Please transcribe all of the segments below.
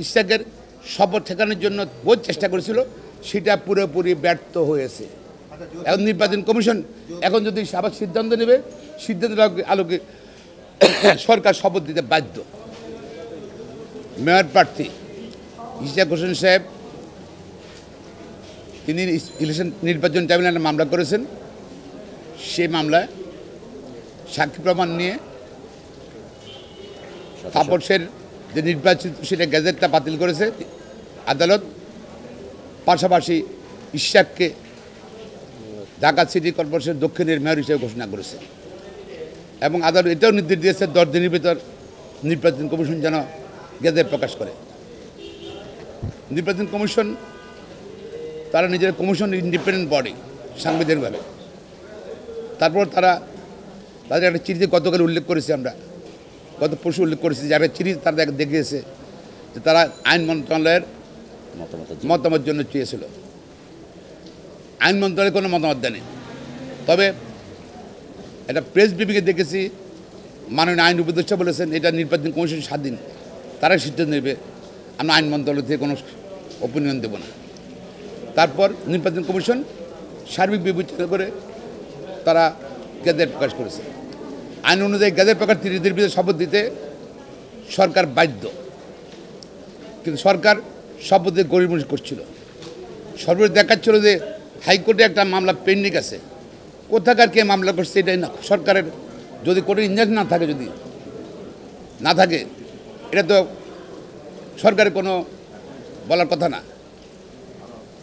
ইশাকের শপথ ঠেকানোর জন্য বহু চেষ্টা করেছিল, সেটা পুরোপুরি ব্যর্থ হয়েছে। এখন নির্বাচন কমিশন এখন যদি আবার সিদ্ধান্ত নেবে, সিদ্ধান্তের আলোকে সরকার শপথ দিতে বাধ্য। মেয়র প্রার্থী ইশাক হোসেন সাহেব তিনি ইলেকশন নির্বাচন ট্রাইব্যুনালে মামলা করেছেন। সেই মামলায় সাক্ষী প্রমাণ নিয়ে তাপসের যে নির্বাচিত সেটা গ্যাজেটটা বাতিল করেছে আদালত। পাশাপাশি ইশাককে ঢাকা সিটি কর্পোরেশন দক্ষিণের মেয়র হিসেবে ঘোষণা করেছে এবং আদালত এটাও নির্দেশ দিয়েছে 10 দিনের ভিতর নির্বাচন কমিশন যেন গ্যাজেট প্রকাশ করে। নির্বাচন কমিশন তারা নিজের কমিশন ইন্ডিপেন্ডেন্ট বডি সাংবিধানিকভাবে। তারপর তাদের একটা চিঠিতে গতকাল উল্লেখ করেছি, আমরা গত পরশু উল্লেখ করেছি যে একটা চিঠি তারা দেখিয়েছে যে তারা আইন মন্ত্রণালয়ের মতামত জন্য চেয়েছিল। আইন মন্ত্রণালয়ের কোনো মতামত দেয়নি। তবে একটা প্রেস ব্রিফিংয়ে দেখেছি মাননীয় আইন উপদেষ্টা বলেছেন এটা নির্বাচন কমিশন স্বাধীন, তারাই সিদ্ধান্ত নেবে, আমরা আইন মন্ত্রণালয় থেকে কোনো অপিনিয়ন দেব না। তারপর নির্বাচন কমিশন সার্বিক বিবেচনা করে তারা গ্যাজেট প্রকাশ করেছে। আইন অনুযায়ী গ্যাজেট প্রকাশ 30 দিনের ভিতরে শপথ দিতে সরকার বাধ্য, কিন্তু সরকার শপথ দিয়ে গড়িমসি করছিল। সর্বোচ্চ দেখাচ্ছিল যে হাইকোর্টে একটা মামলা পেন্ডিং আছে, কোথাকার কে মামলা করছে এটাই না। সরকারের যদি কোর্টে ইনজাংশন না থাকে এটা তো সরকারের কোনো বলার কথা না।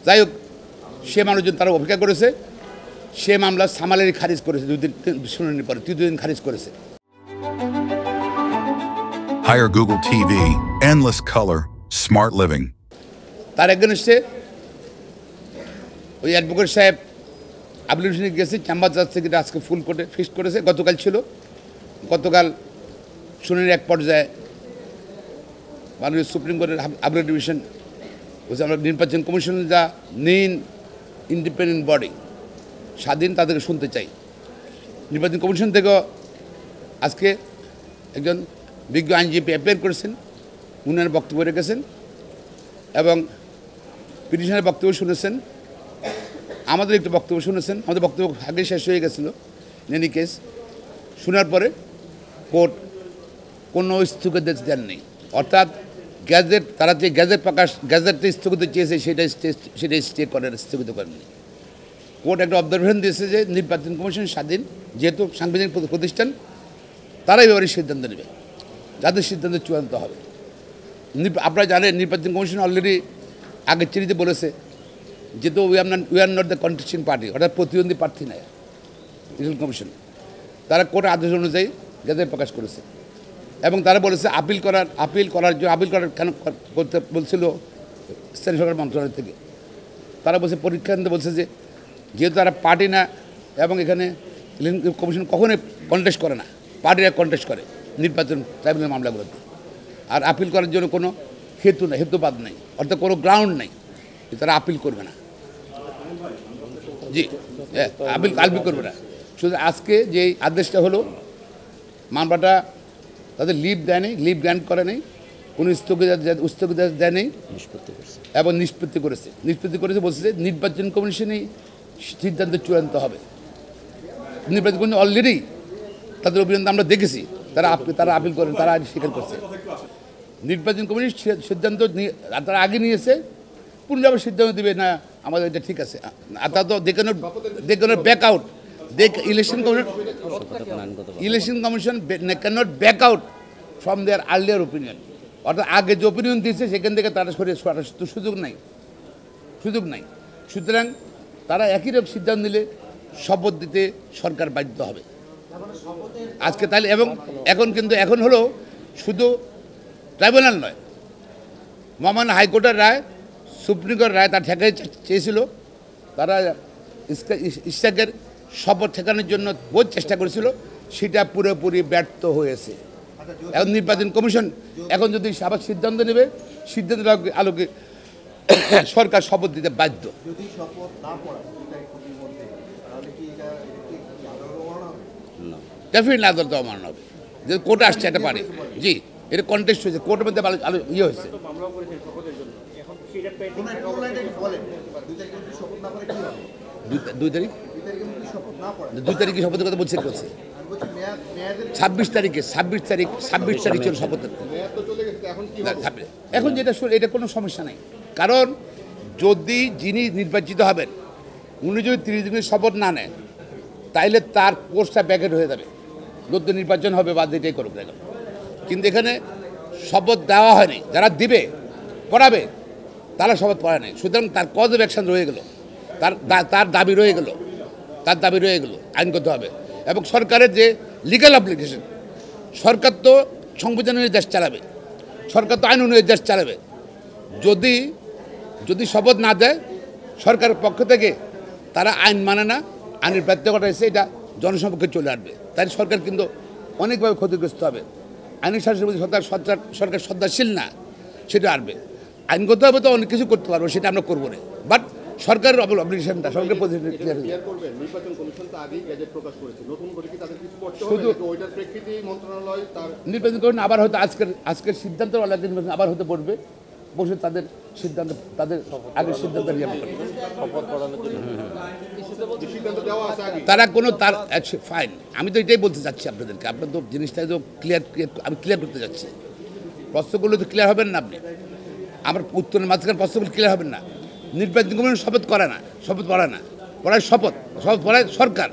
যাই হোক, সে মানুষজন তারা অপেক্ষা করেছে, সে মামলা সামালেরই খারিজ করেছে, 2 দিন শুনানির পরে 3 দিন খারিজ করেছে। Hire Google TV, endless color, smart living. তার এগেনস্টে ওই অ্যাডভোকেট সাহেব আবুল হোসেন গেছে, চেম্বার জাজ থেকে আজকে ফুল কোর্টে ফিক্সড করেছে। গতকাল ছিল, গতকাল শুনানির এক পর্যায়ে মাননীয় সুপ্রিম কোর্টের আপিল ডিভিশন বলছে আমরা নির্বাচন কমিশন যা মেইন ইন্ডিপেন্ডেন্ট বডি স্বাধীন, তাদেরকে শুনতে চাই। নির্বাচন কমিশন থেকেও আজকে একজন বিজ্ঞ আইনজীবী অ্যাপিয়ার করেছেন, উনার বক্তব্য রেখেছেন এবং পিটিশনের বক্তব্য শুনেছেন, আমাদের একটু বক্তব্য শুনেছেন। আমাদের বক্তব্য আগে শেষ হয়ে গেছিল এনি কেস। শোনার পরে কোর্ট কোনো স্থগিতাদেশ দেননি, অর্থাৎ গ্যাজেট তারা যে গ্যাজেটটা স্থগিত চেয়েছে সেটাই স্টে করেন, স্থগিত করেননি। কোর্ট একটা অবজারভেশন দিয়েছে যে নির্বাচন কমিশন স্বাধীন, যেহেতু সাংবিধানিক প্রতিষ্ঠান, তারাই ব্যাপারে সিদ্ধান্ত নেবে, যাদের সিদ্ধান্ত চূড়ান্ত হবে। আপনারা জানেন নির্বাচন কমিশন অলরেডি আগের চিঠিতে বলেছে যেহেতু we are not the contesting party, অর্থাৎ প্রতিদ্বন্দ্বী প্রার্থী নয় ইলেকশন কমিশন, তারা কোর্টের আদেশ অনুযায়ী গ্যাজেট প্রকাশ করেছে এবং তারা বলেছে আপিল করার কেন করতে বলছিল স্থানীয় সরকার মন্ত্রণালয় থেকে। তারা বলছে পরীক্ষা নিতে বলছে যে যেহেতু তারা পার্টি না এবং এখানে ইলেকশন কমিশন কখনোই কন্টেস্ট করে না, পার্টিরা কন্টেস্ট করে নির্বাচন ট্রাইব্যুনাল মামলাগুলোতে, আর আপিল করার জন্য কোনো হেতুবাদ নেই, অর্থাৎ কোনো গ্রাউন্ড নেই, তারা আপিল করবে না। জি হ্যাঁ, আপিল করবে না। শুধু আজকে যে আদেশটা হলো, মামলাটা তাদের লিভ দেয় নেই, লিভ গ্র্যান্ট করে নেই, কোনো স্থগিতাদেশ দেয় নেই এবং নিষ্পত্তি করেছে বলছে যে নির্বাচন কমিশনই সিদ্ধান্ত চূড়ান্ত হবে। নির্বাচন কমিশন অলরেডি তাদের অভিযান আমরা দেখেছি, তারা আপিল করেন, তারা স্বীকার করছে। নির্বাচন কমিশন সিদ্ধান্ত তারা আগে নিয়েছে, পুনরায় সিদ্ধান্ত দেবে না আমাদের এটা ঠিক আছে। আর তা তো দেখে back out, election commission cannot back out from their earlier opinion, অর্থাৎ আগে যে ওপিনিয়ন দিয়েছে সেখান থেকে তারা সরিয়ে সুযোগ নাই। সুতরাং তারা একই রকম সিদ্ধান্ত নিলে শপথ দিতে সরকার বাধ্য হবে আজকে। তাহলে এবং এখন হলো শুধু ট্রাইব্যুনাল নয়, মহামান্য হাইকোর্টের রায়, সুপ্রিম কোর্টের রায় তার ঠেকাই চেয়েছিল। তারা ইশাকের শপথ ঠেকানোর জন্য বহু চেষ্টা করেছিল, সেটা পুরোপুরি ব্যর্থ হয়েছে। এখন নির্বাচন কমিশন এখন যদি আবার সিদ্ধান্ত নেবে, সিদ্ধান্তের আলোকে সরকার শপথ দিতে বাধ্য। ডেফিনেটলি আদালত অমান্য হবে, যে কোর্টে আসছে এটা পারে। জি এটা কন্টেস্ট হয়েছে, কোর্টের মধ্যে ইয়ে হয়েছে। দুই তারিখে শপথের কথা বলছে 26 তারিখে ছিল শপথের। এখন যেটা এটা কোনো সমস্যা নাই, কারণ যদি যিনি নির্বাচিত হবেন উনি যদি 30 দিনের শপথ না নেন তাইলে তার পোস্টটা ব্যাকেট হয়ে যাবে, নতুন নির্বাচন হবে বা যেটাই করুক না। কিন্তু এখানে শপথ দেওয়া হয়নি, যারা দিবে পড়াবে তারা শপথ পড়ে নাই, সুতরাং তার কজ অফ অ্যাকশন রয়ে গেল, তার দাবি রয়ে গেল, আইনগত হবে। এবং সরকারের যে লিগ্যাল অ্যাপ্লিকেশন, সরকার তো সংবিধান অনুযায়ী দেশ চালাবে, সরকার তো আইন অনুযায়ী দেশ চালাবে। যদি শপথ না দেয় সরকারের পক্ষ থেকে, তারা আইন মানে না, আইনের ব্যত্যয় ঘটাইছে, এটা জনসম্পর্কে চলে আসবে, তাই সরকার কিন্তু অনেকভাবে ক্ষতিগ্রস্ত হবে। আইনের শাসনের প্রতি সরকার শ্রদ্ধাশীল না, সেটা আসবে। আইনগতভাবে তো অনেক কিছু করতে পারবো, সেটা আমরা করবো না, বাট সরকারের অবলিগেশনটা সরকারের নির্বাচন করবেন। আবার হয়তো আজকের সিদ্ধান্ত আবার হতে পড়বে, বসে তাদের সিদ্ধান্ত, তাদের আগের সিদ্ধান্ত নিয়ে তারা কোনো তার ফাইন। আমি তো এটাই বলতে চাচ্ছি আপনাদেরকে, আপনার তো জিনিসটা তো আমি ক্লিয়ার করতে যাচ্ছি। প্রশ্নগুলো তো ক্লিয়ার হবেন না, আপনি আমার উত্তরের মাঝখানে প্রশ্নগুলো ক্লিয়ার হবেন না। নির্বাচন কমিশন শপথ করে না, পড়ায় শপথ পড়ায় সরকার।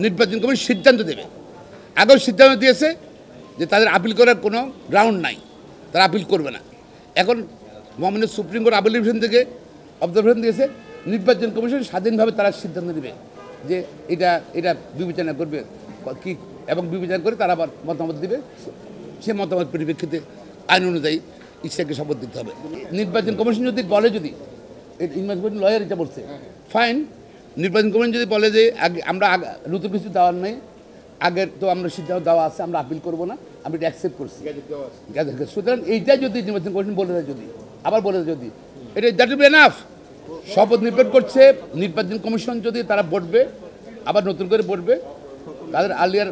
নির্বাচন কমিশন সিদ্ধান্ত দেবে, আগেও সিদ্ধান্ত দিয়েছে যে তাদের আপিল করার কোনো গ্রাউন্ড নাই, তারা আপিল করবে না। এখন মাননীয় সুপ্রিম কোর্ট আপিল ডিভিশন থেকে অবজারভেশন দিয়েছে, নির্বাচন কমিশন স্বাধীনভাবে তারা সিদ্ধান্ত নেবে যে এটা বিবেচনা করবে কি, এবং বিবেচনা করে তারা আবার মতামত দেবে। সে মতামত পরিপ্রেক্ষিতে আইন অনুযায়ী ইচ্ছাকে শপথ দিতে হবে। নির্বাচন কমিশন যদি বলে, যদি নির্বাচন লয়ার এটা বলছে, ফাইন। নির্বাচন কমিশন যদি বলে যে আমরা নতুন কিছু দেওয়ার নেই, আগের তো আমরা সিদ্ধান্ত দেওয়া আছে, আমরা আপিল করবো না, আমি এটা অ্যাকসেপ্ট করছি। সুতরাং এইটা যদি নির্বাচন কমিশন বলে দেয়, যদি এটা দ্যাট উইল বি এনাফ। শপথ নির্বাচন করছে নির্বাচন কমিশন, যদি তারা বসবে, আবার নতুন করে বসবে, তাদের আলিয়ার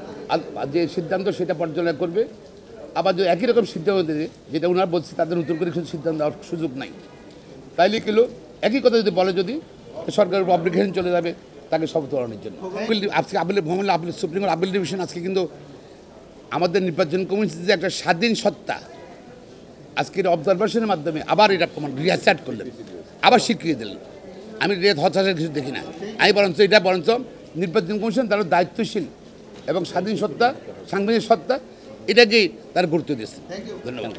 যে সিদ্ধান্ত সেটা পর্যালোচনা করবে। আবার যদি একই রকম সিদ্ধান্ত দেবে, যেটা ওনারা বলছে, তাদের নতুন করে কিছু সিদ্ধান্ত দেওয়ার সুযোগ নাই, তাইলে কিলো একই কথা যদি বলে, যদি সরকারের অব্লিগেশন চলে যাবে তাকে শপথ করানোর জন্য। আজকে সুপ্রিম কোর্ট আপিল ডিভিশন আজকে কিন্তু আমাদের নির্বাচন কমিশন যে একটা স্বাধীন সত্তা, আজকের অবজারভেশনের মাধ্যমে আবার এটা রিঅ্যাসার্ট করলেন, আবার স্বীকৃতি দিলেন। আমি হতাশার কিছু দেখি না, আমি বরঞ্চ নির্বাচন কমিশন তারা দায়িত্বশীল এবং স্বাধীন সত্তা, সাংবিধানিক সত্তা, এটাকেই তার গুরুত্ব দিয়েছে। ধন্যবাদ।